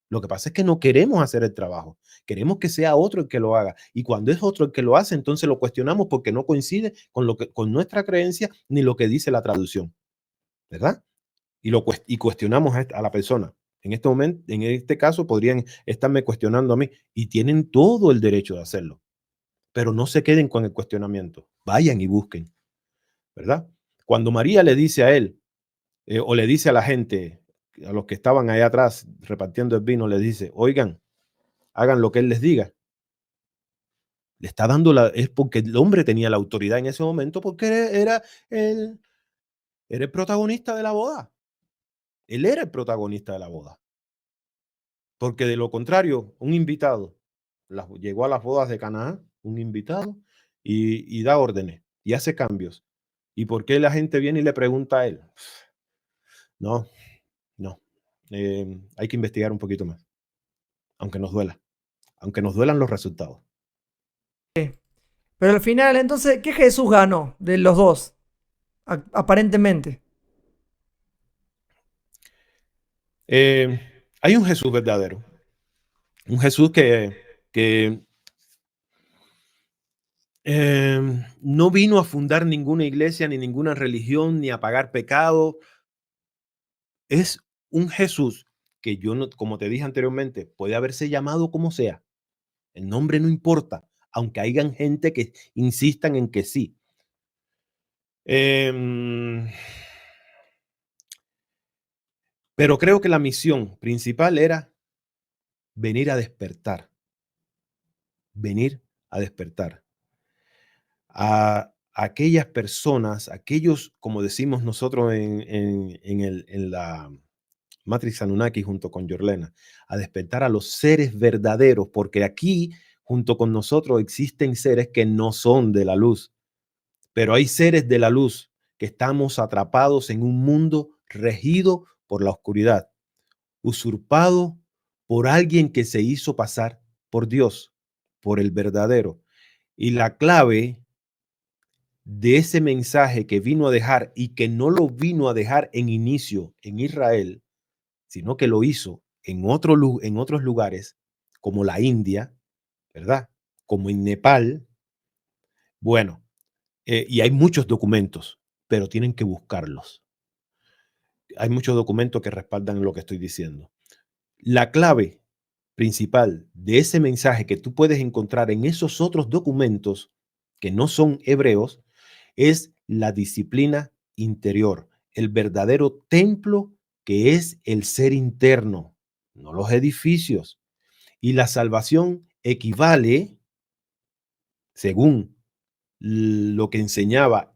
Speaker 1: Lo que pasa es que no queremos hacer el trabajo. Queremos que sea otro el que lo haga. Y cuando es otro el que lo hace, entonces lo cuestionamos porque no coincide con nuestra creencia ni lo que dice la traducción. ¿Verdad? Y cuestionamos a la persona. En este momento, en este caso, podrían estarme cuestionando a mí y tienen todo el derecho de hacerlo, pero no se queden con el cuestionamiento. Vayan y busquen, ¿verdad? Cuando María le dice a él, o le dice a la gente, a los que estaban allá atrás repartiendo el vino, le dice, oigan, hagan lo que él les diga. Le está dando es porque el hombre tenía la autoridad en ese momento porque el, era el protagonista de la boda. Él era el protagonista de la boda. Porque de lo contrario, un invitado llegó a las bodas de Caná, un invitado, y da órdenes y hace cambios. ¿Y por qué la gente viene y le pregunta a él? No, no. Hay que investigar un poquito más, aunque nos duela, aunque nos duelan los resultados.
Speaker 2: Pero al final, entonces, ¿qué Jesús ganó de los dos? Aparentemente.
Speaker 1: Hay un Jesús verdadero, un Jesús que no vino a fundar ninguna iglesia, ni ninguna religión, ni a pagar pecado. Es un Jesús que yo no, como te dije anteriormente, puede haberse llamado como sea. El nombre no importa, aunque hayan gente que insistan en que sí. Em, pero creo que la misión principal era venir a despertar, venir a despertar a aquellas personas, aquellos, como decimos nosotros en la Matrix Anunnaki junto con Yorlena, a despertar a los seres verdaderos, porque aquí, junto con nosotros, existen seres que no son de la luz, pero hay seres de la luz que estamos atrapados en un mundo regido por la oscuridad, usurpado por alguien que se hizo pasar por Dios, por el verdadero. Y la clave de ese mensaje que vino a dejar y que no lo vino a dejar en inicio en Israel, sino que lo hizo en otros lugares, como la India, ¿verdad? Como en Nepal. Bueno, y hay muchos documentos, pero tienen que buscarlos. Hay muchos documentos que respaldan lo que estoy diciendo. La clave principal de ese mensaje que tú puedes encontrar en esos otros documentos que no son hebreos es la disciplina interior, el verdadero templo que es el ser interno, no los edificios. Y la salvación equivale, según lo que enseñaba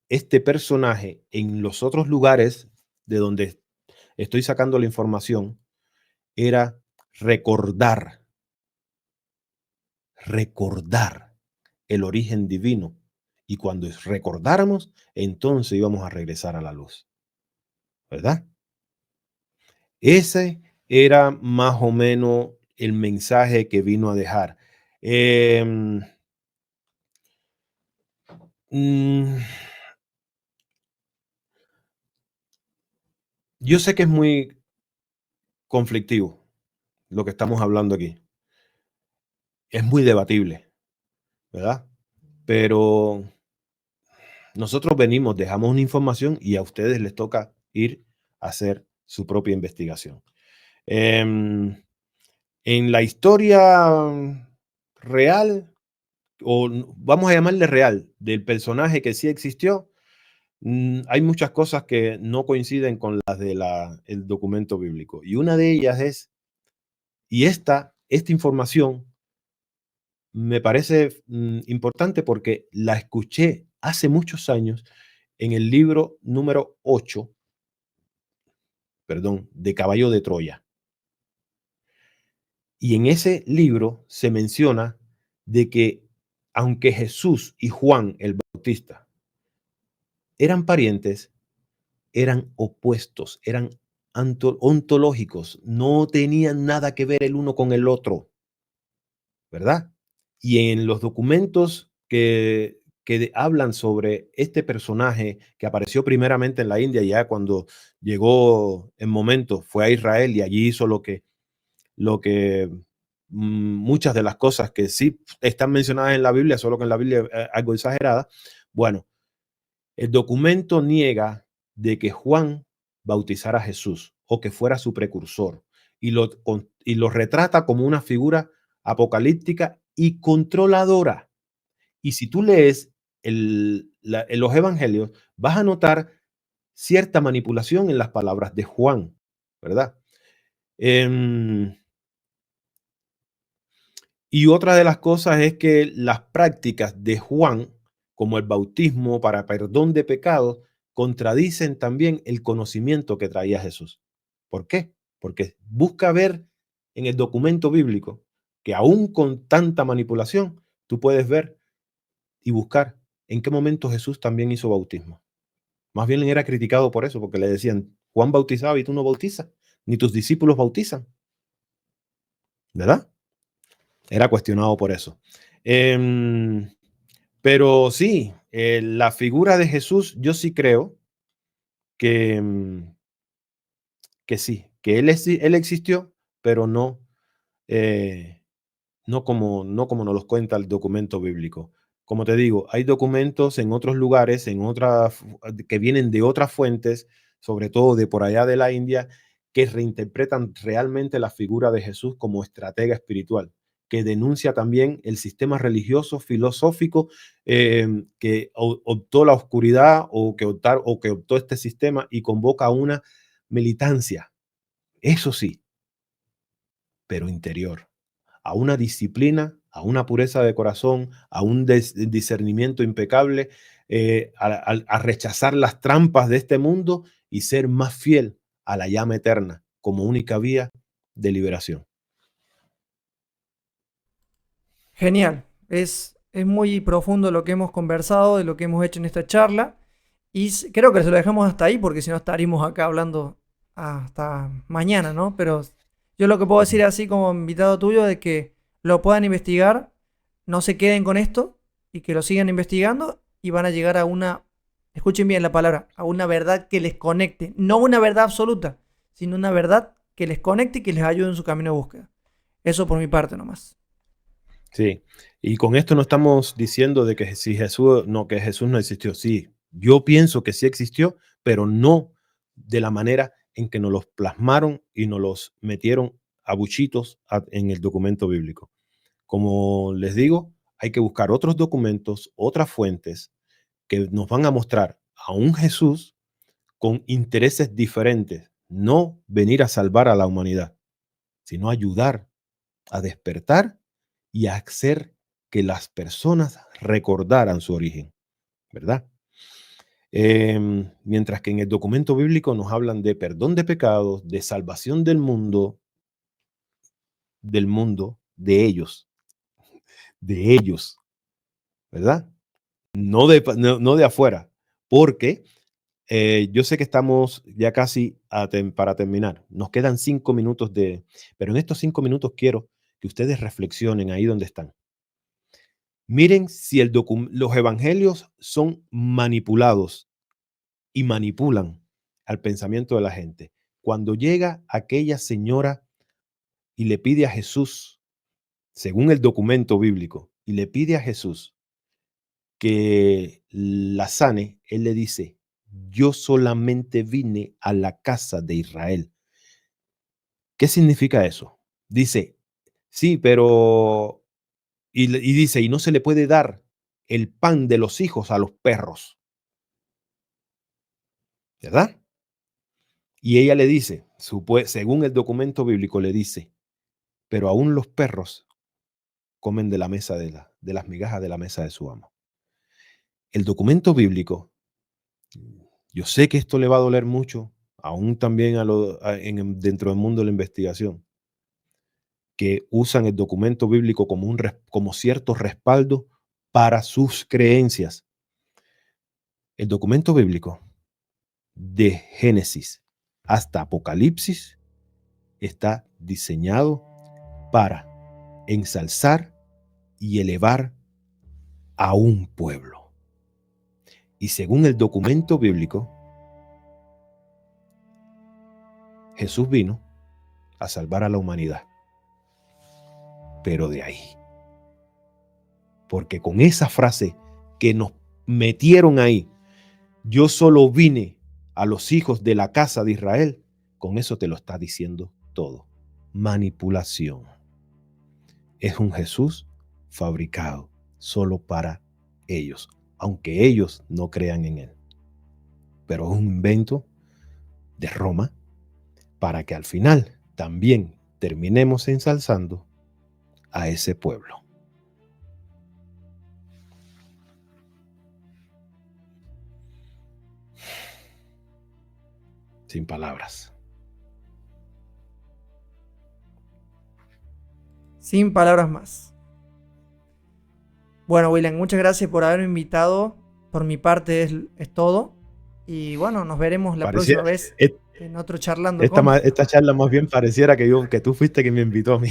Speaker 1: este personaje en los otros lugares de donde estoy sacando la información, era recordar, recordar el origen divino. Y cuando recordáramos, entonces íbamos a regresar a la luz, ¿verdad? Ese era más o menos el mensaje que vino a dejar. Em, mm, yo sé que es muy conflictivo lo que estamos hablando aquí. Es muy debatible, ¿verdad? Pero nosotros venimos, dejamos una información y a ustedes les toca ir a hacer su propia investigación. En la historia real, o vamos a llamarle real, del personaje que sí existió, hay muchas cosas que no coinciden con las del documento bíblico. Y una de ellas es, y esta información me parece importante porque la escuché hace muchos años en el libro número 8, perdón, de Caballo de Troya. Y en ese libro se menciona de que aunque Jesús y Juan el Bautista eran parientes, eran opuestos, eran ontológicos, no tenían nada que ver el uno con el otro, ¿verdad? Y en los documentos que hablan sobre este personaje que apareció primeramente en la India, ya cuando llegó en momento, fue a Israel y allí hizo lo que muchas de las cosas que sí están mencionadas en la Biblia, solo que en la Biblia es algo exagerada. Bueno, el documento niega de que Juan bautizara a Jesús o que fuera su precursor y lo retrata como una figura apocalíptica y controladora. Y si tú lees en los evangelios, vas a notar cierta manipulación en las palabras de Juan, ¿verdad? Em, y otra de las cosas es que las prácticas de Juan, como el bautismo para perdón de pecados, contradicen también el conocimiento que traía Jesús. ¿Por qué? Porque busca ver en el documento bíblico que aún con tanta manipulación, tú puedes ver y buscar en qué momento Jesús también hizo bautismo. Más bien era criticado por eso, porque le decían, Juan bautizaba y tú no bautizas, ni tus discípulos bautizan, ¿verdad? Era cuestionado por eso. Em, Pero sí, la figura de Jesús, yo sí creo que, que sí, que él existió, pero no, eh, no como nos los cuenta el documento bíblico. Como te digo, hay documentos en otros lugares, que vienen de otras fuentes, sobre todo de por allá de la India, que reinterpretan realmente la figura de Jesús como estratega espiritual, que denuncia también el sistema religioso, filosófico, que optó la oscuridad o que optó este sistema y convoca a una militancia, eso sí, pero interior, a una disciplina, a una pureza de corazón, a un discernimiento impecable, a rechazar las trampas de este mundo y ser más fiel a la llama eterna como única vía de liberación.
Speaker 2: Genial, es muy profundo lo que hemos conversado, de lo que hemos hecho en esta charla. Y creo que se lo dejamos hasta ahí, porque si no estaríamos acá hablando hasta mañana, ¿no? Pero yo lo que puedo decir así como invitado tuyo de que lo puedan investigar, no se queden con esto y que lo sigan investigando y van a llegar a una, escuchen bien la palabra, a una verdad que les conecte. No una verdad absoluta, sino una verdad que les conecte y que les ayude en su camino de búsqueda. Eso por mi parte nomás.
Speaker 1: Sí, y con esto no estamos diciendo de que si Jesús, no, que Jesús no existió. Sí, yo pienso que sí existió, pero no de la manera en que nos los plasmaron y nos los metieron a buchitos en el documento bíblico. Como les digo, hay que buscar otros documentos, otras fuentes que nos van a mostrar a un Jesús con intereses diferentes, no venir a salvar a la humanidad, sino ayudar a despertar y a hacer que las personas recordaran su origen, ¿verdad? Mientras que en el documento bíblico nos hablan de perdón de pecados, de salvación del mundo, de ellos, ¿verdad? No de afuera, porque yo sé que estamos ya casi para terminar. Nos quedan 5 minutos pero en estos 5 minutos quiero que ustedes reflexionen ahí donde están. Miren si los evangelios son manipulados y manipulan al pensamiento de la gente. Cuando llega aquella señora y le pide a Jesús, según el documento bíblico, y le pide a Jesús que la sane, él le dice, yo solamente vine a la casa de Israel. ¿Qué significa eso? Dice, sí, pero, y dice, y no se le puede dar el pan de los hijos a los perros, ¿verdad? Y ella le dice, según el documento bíblico, le dice, pero aún los perros comen de la mesa de las migajas de la mesa de su amo. El documento bíblico, yo sé que esto le va a doler mucho, aún también dentro del mundo de la investigación, que usan el documento bíblico como cierto respaldo para sus creencias. El documento bíblico, de Génesis hasta Apocalipsis, está diseñado para ensalzar y elevar a un pueblo. Y según el documento bíblico, Jesús vino a salvar a la humanidad. Pero de ahí. Porque con esa frase que nos metieron ahí, yo solo vine a los hijos de la casa de Israel, con eso te lo está diciendo todo. Manipulación. Es un Jesús fabricado solo para ellos, aunque ellos no crean en él. Pero es un invento de Roma para que al final también terminemos ensalzando a ese pueblo. Sin palabras.
Speaker 2: Sin palabras más. Bueno, William, muchas gracias por haberme invitado. Por mi parte es todo. Y bueno, nos veremos la próxima vez en otro charlando.
Speaker 1: Esta charla más bien pareciera que tú fuiste quien me invitó a mí.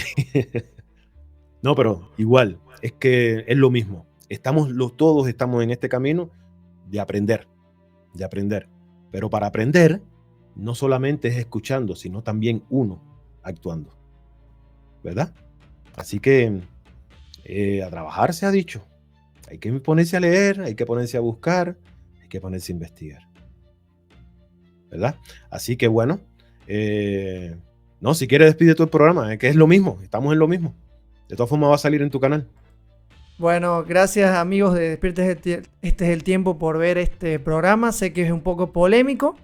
Speaker 1: No, pero igual, es que es lo mismo. todos estamos en este camino de aprender. Pero para aprender, no solamente es escuchando, sino también uno actuando, ¿verdad? Así que a trabajar se ha dicho. Hay que ponerse a leer, hay que ponerse a buscar, hay que ponerse a investigar, ¿verdad? Así que bueno, no, si quieres despide tú el programa, que es lo mismo, estamos en lo mismo. De todas formas va a salir en tu canal.
Speaker 2: Bueno, gracias amigos de Despiertes Este es el Tiempo por ver este programa. Sé que es un poco polémico.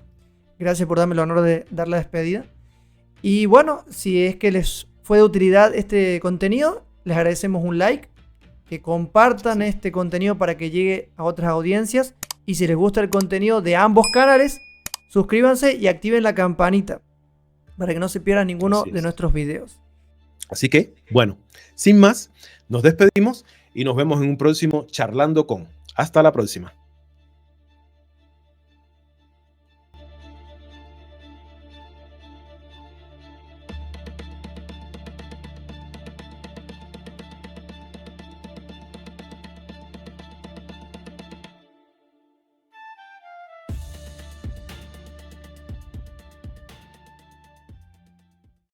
Speaker 2: Gracias por darme el honor de dar la despedida. Y bueno, si es que les fue de utilidad este contenido, les agradecemos un like, que compartan este contenido para que llegue a otras audiencias. Y si les gusta el contenido de ambos canales, suscríbanse y activen la campanita para que no se pierdan ninguno de nuestros videos.
Speaker 1: Así que, bueno, sin más, nos despedimos y nos vemos en un próximo Charlando con. Hasta la próxima.